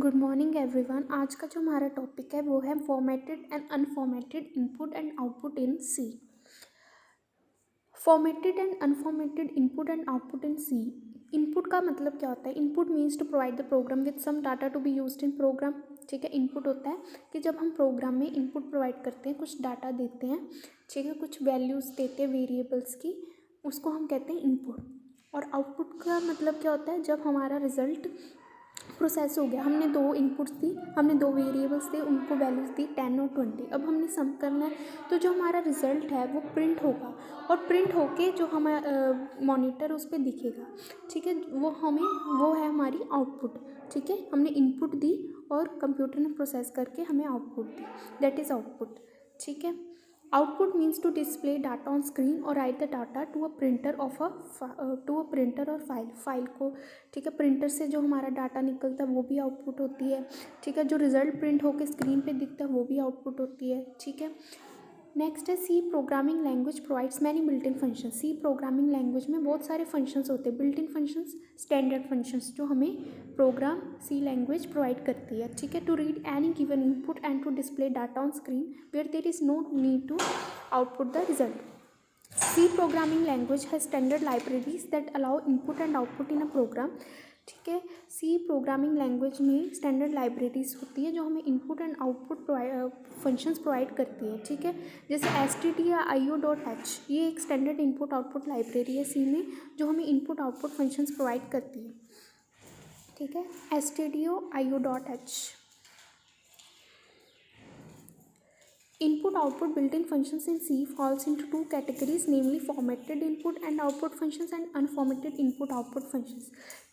Good morning everyone. आज का जो हमारा टॉपिक है वो है formatted and unformatted input and output in C. Formatted and unformatted input and output in C. Input का मतलब क्या होता है? Input means to provide the program with some data to be used in program. ठीक है, input होता है कि जब हम प्रोग्राम में इनपुट प्रोवाइड करते हैं, कुछ डाटा देते हैं, ठीक है, कुछ वैल्यूज़ देते हैं वेरिएबल्स की, उसको हम कहते हैं इनपुट। और आउटपुट का मतलब क्या होता है? जब हमारा रिजल्ट प्रोसेस हो गया, हमने दो इनपुट्स दी, हमने दो वेरिएबल्स दी, उनको वैल्यूज़ दी 10 और 20, अब हमने सम करना है, तो जो हमारा रिजल्ट है वो प्रिंट होगा और प्रिंट होके जो हमारा मॉनिटर उस पर दिखेगा। ठीक है, वो है हमारी आउटपुट। ठीक है, हमने इनपुट दी और कंप्यूटर ने प्रोसेस करके हमें आउटपुट दी, दैट इज़ आउटपुट। ठीक है, output means to display data on screen और write the data to a printer और फाइल को। ठीक है, प्रिंटर से जो हमारा डाटा निकलता है वो भी आउटपुट होती है। ठीक है, जो रिजल्ट प्रिंट होकर स्क्रीन पे दिखता है वो भी आउटपुट होती है। ठीक है, नेक्स्ट है C programming language provides many built in function. C programming language में बहुत सारे फंक्शंस होते हैं, built in functions, standard functions, जो हमें प्रोग्राम सी लैंग्वेज प्रोवाइड करती है। ठीक है, to read any given input and to display data on screen where there is no need to output the result. C programming language has standard libraries that allow input and output in a program. ठीक है, C programming language में standard libraries होती है जो हमें input and output functions provide करती है। ठीक है, जैसे stdio.io.h, ये एक स्टैंडर्ड इनपुट आउटपुट लाइब्रेरी है सी में जो हमें इनपुट आउटपुट फंक्शंस प्रोवाइड करती है। ठीक है, stdio.io.h। Input-output built-in functions in C falls into two categories, namely formatted input and output functions and unformatted input-output functions.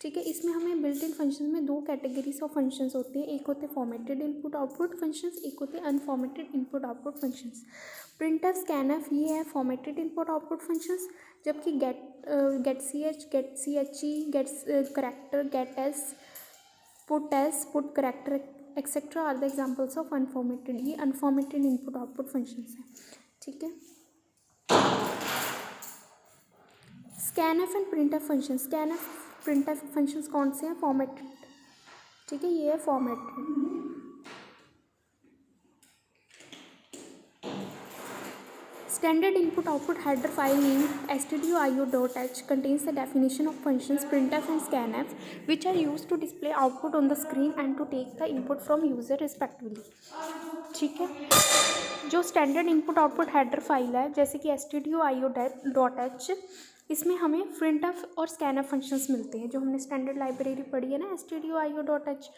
ठीक है, इसमें हमें built-in functions में दो कैटेगरीज ऑफ फंक्शंस होते हैं, एक होते formatted input-output functions, एक होते unformatted input-output functions. printf, scanf ये है formatted input-output functions, जबकि getch, getche, getCharacter, getS, put character etcetera are the examples of unformatted. ये अनफॉर्मेटेड इनपुट आउटपुट फंक्शंस हैं। ठीक है, scanf and printf functions. Scanf printf functions कौन से हैं? फॉर्मेटेड। ठीक है, ये है formatted. Standard input-output header file named stdio.io.h contains the definition of functions printf and scanf, which are used to display output on the screen and to take the input from user respectively. ठीक है, जो standard input output header file है जैसे कि stdio.io.h, इसमें हमें printf और scanf functions मिलते हैं, जो हमने स्टैंडर्ड लाइब्रेरी पढ़ी है ना stdio.io.h,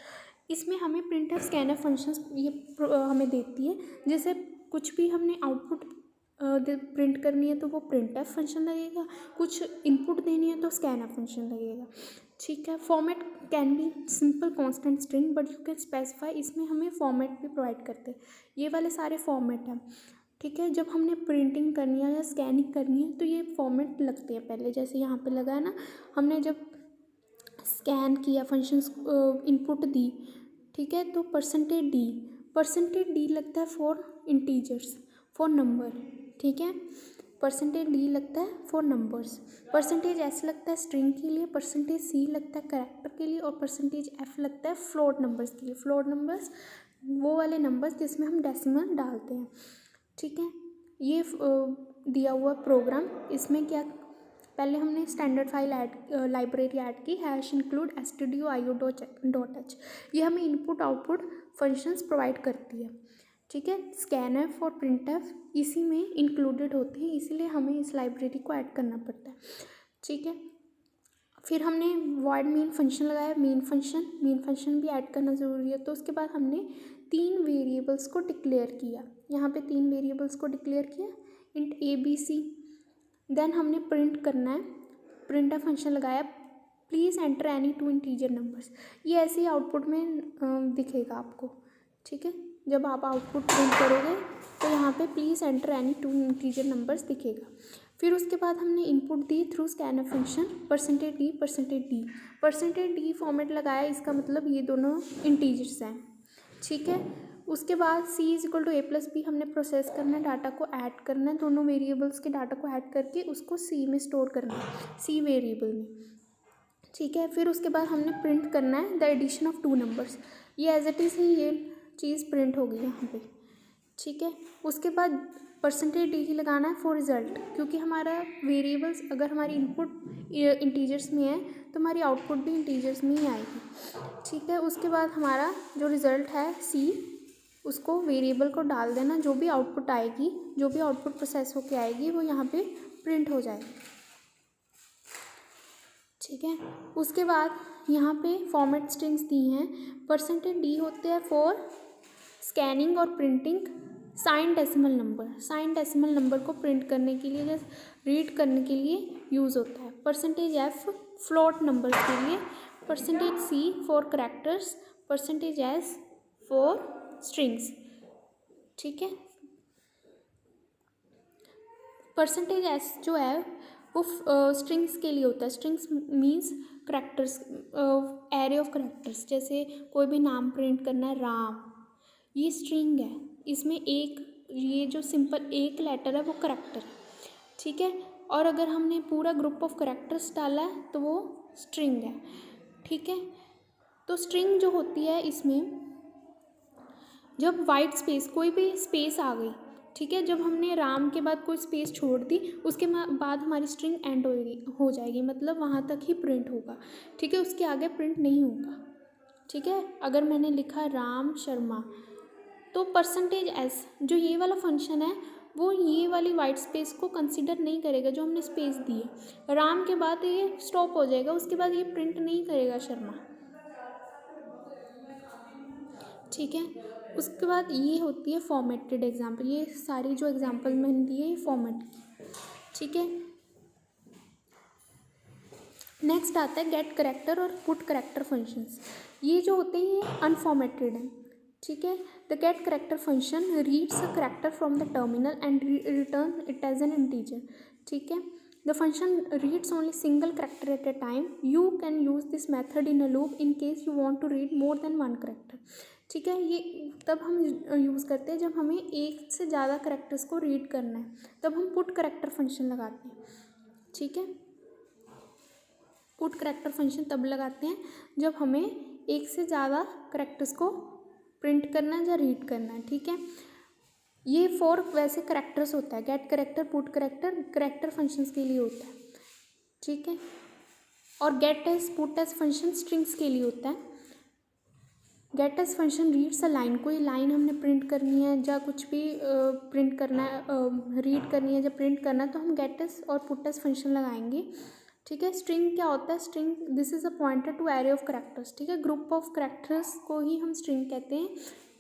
इसमें हमें printf scanf फंक्शंस ये हमें देती है। जैसे कुछ भी हमने आउटपुट प्रिंट करनी है तो वो printf फंक्शन लगेगा, कुछ इनपुट देनी है तो scanf फंक्शन लगेगा। ठीक है, format can be simple constant string but you can specify, इसमें हमें फॉर्मेट भी प्रोवाइड करते हैं। ये वाले सारे फॉर्मेट हैं। ठीक है, जब हमने प्रिंटिंग करनी है या स्कैनिंग करनी है तो ये फॉर्मेट लगते हैं पहले, जैसे यहाँ पे लगा है ना, हमने जब स्कैन किया फंक्शंस इनपुट दी, ठीक है, तो %d लगता है फॉर इंटीजर्स, फॉर नंबर। ठीक है, %d लगता है फॉर नंबर्स, %s लगता है स्ट्रिंग के लिए, %c लगता है कैरेक्टर के लिए और %f लगता है फ्लोट नंबर्स के लिए। फ्लोट नंबर्स वो वाले नंबर्स जिसमें हम डेसिमल डालते हैं। ठीक है, ये दिया हुआ प्रोग्राम, इसमें क्या, पहले हमने स्टैंडर्ड फाइल लाइब्रेरी ऐड की, हैश इंक्लूड stdio.io.h, ये हमें इनपुट आउटपुट फंक्शंस प्रोवाइड करती है। ठीक है, स्कैनएफ और प्रिंटएफ इसी में इंक्लूडेड होते हैं, इसीलिए हमें इस लाइब्रेरी को ऐड करना पड़ता है। ठीक है, फिर हमने वॉइड मेन फंक्शन लगाया, मेन फंक्शन भी ऐड करना ज़रूरी है। तो उसके बाद हमने 3 वेरिएबल्स को डिक्लेयर किया, यहाँ पे 3 वेरिएबल्स को डिक्लेयर किया, इंट ABC। देन हमने प्रिंट करना है, प्रिंटएफ फंक्शन लगाया, please enter any 2 integer numbers. ये ऐसे ही आउटपुट में दिखेगा आपको। ठीक है, जब आप आउटपुट प्रिंट करोगे तो यहाँ पे please enter any 2 integer numbers दिखेगा। फिर उसके बाद हमने इनपुट दी through scanf function, %d format लगाया, इसका मतलब ये दोनों इंटीजर्स हैं। ठीक है, उसके बाद c=a+b हमने प्रोसेस करना है, डाटा को ऐड करना है, दोनों वेरिएबल्स के डाटा को ऐड करके उसको c में स्टोर करना है, c वेरिएबल में। ठीक है। फिर उसके बाद हमने प्रिंट करना है द एडिशन ऑफ 2 नंबर्स। ये एज इट इज़ ही ये चीज़ प्रिंट होगी यहाँ पे, ठीक है। उसके बाद %d ही लगाना है फॉर रिज़ल्ट, क्योंकि हमारा वेरिएबल्स अगर हमारी इनपुट इंटीजर्स में है तो हमारी आउटपुट भी इंटीजर्स में ही आएगी, ठीक है। उसके बाद हमारा जो रिज़ल्ट है c, उसको वेरिएबल को डाल देना, जो भी आउटपुट आएगी, जो भी आउटपुट प्रोसेस होके आएगी वो यहाँ पे प्रिंट हो जाएगी, ठीक है। उसके बाद यहाँ पे फॉर्मेट स्ट्रिंग्स दी हैं। %d होते हैं फॉर स्कैनिंग और printing sign decimal number. Sign decimal number को प्रिंट करने के लिए, जैसे रीड करने के लिए यूज़ होता है। %f फ्लोट नंबर्स के लिए, %c for characters, %s for strings, ठीक है। %s जो है वो स्ट्रिंग्स के लिए होता है। Strings means characters, array of characters. जैसे कोई भी नाम प्रिंट करना है, राम, ये स्ट्रिंग है, इसमें एक ये जो सिंपल एक लेटर है वो करैक्टर है, ठीक है। और अगर हमने पूरा ग्रुप ऑफ करैक्टर्स डाला है तो वो स्ट्रिंग है, ठीक है। तो स्ट्रिंग जो होती है, इसमें जब वाइट स्पेस, कोई भी स्पेस आ गई, ठीक है, जब हमने राम के बाद कोई स्पेस छोड़ दी, उसके बाद हमारी स्ट्रिंग एंड हो जाएगी, मतलब वहाँ तक ही प्रिंट होगा, ठीक है, उसके आगे प्रिंट नहीं होगा, ठीक है। अगर मैंने लिखा राम शर्मा, तो %s जो ये वाला फंक्शन है वो ये वाली वाइट स्पेस को कंसिडर नहीं करेगा जो हमने स्पेस दी है। राम के बाद ये स्टॉप हो जाएगा, उसके बाद ये प्रिंट नहीं करेगा शर्मा, ठीक है। उसके बाद ये होती है फॉर्मेटेड एग्जाम्पल। ये सारी जो एग्जाम्पल मैंने दी है ये फॉर्मेट की, ठीक है। नेक्स्ट आता है गेट करेक्टर और पुट करेक्टर फंक्शंस। ये जो होते हैं ये अनफॉर्मेटेड हैं, ठीक है। The get character function reads a character from the terminal and return it as an integer, ठीक है। The function reads only single character at a time. You can use this method in a loop in case you want to read more than 1 character, ठीक है। ये तब हम use करते हैं जब हमें एक से ज़्यादा करेक्टर्स को रीड करना है, तब हम पुट करेक्टर फंक्शन लगाते हैं, ठीक है। पुट करेक्टर फंक्शन तब लगाते हैं जब हमें एक से ज़्यादा करेक्टर्स को प्रिंट करना है या रीड करना है, ठीक है। ये 4 वैसे करेक्टर्स होता है, get character, put character, character functions के लिए होता है, ठीक है। और get S put S function strings के लिए होता है। Get S function reads a line, कोई लाइन हमने प्रिंट करनी है या कुछ भी प्रिंट करना है, रीड करनी है या प्रिंट करना है, तो हम गेट एस और पुट एस फंक्शन लगाएंगे, ठीक है। स्ट्रिंग क्या होता है? String this is a pointer to array of characters, ठीक है। ग्रुप ऑफ करैक्टर्स को ही हम स्ट्रिंग कहते हैं,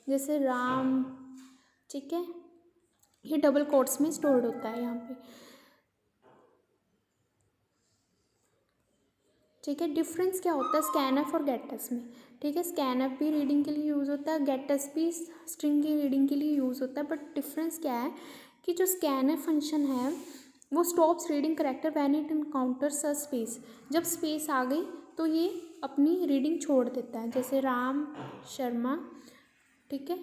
जैसे राम, ठीक है। ये डबल कोट्स में स्टोर्ड होता है यहाँ पे, ठीक है। डिफरेंस क्या होता है स्कैनएफ और गेटएस में, ठीक है। स्कैनएफ भी रीडिंग के लिए यूज़ होता है, गेटएस भी स्ट्रिंग की रीडिंग के लिए यूज़ होता है, बट डिफरेंस क्या है कि जो स्कैनएफ फंक्शन है वो stops reading character when it encounters a space. जब स्पेस आ गई तो ये अपनी रीडिंग छोड़ देता है, जैसे राम शर्मा, ठीक है।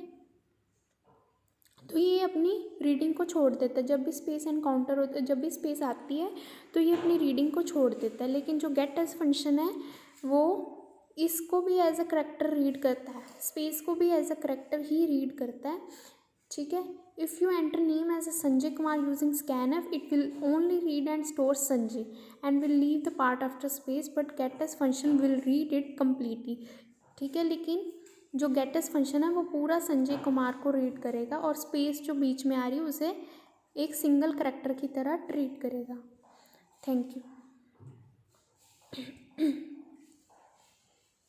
तो ये अपनी रीडिंग को छोड़ देता है, जब भी स्पेस एनकाउंटर होता है, जब भी स्पेस आती है तो ये अपनी रीडिंग को छोड़ देता है। लेकिन जो गेट एस फंक्शन है वो इसको भी एज अ करेक्टर रीड करता है, स्पेस को भी एज अ करेक्टर ही रीड करता है, ठीक है। If you enter name as a Sanjay Kumar using scanf, it will only read and store Sanjay and will leave the part after space, but get S function will read it completely, ठीक है। लेकिन जो गेटएस function है वो पूरा संजय कुमार को रीड करेगा और स्पेस जो बीच में आ रही है उसे एक सिंगल करेक्टर की तरह ट्रीट करेगा। Thank you.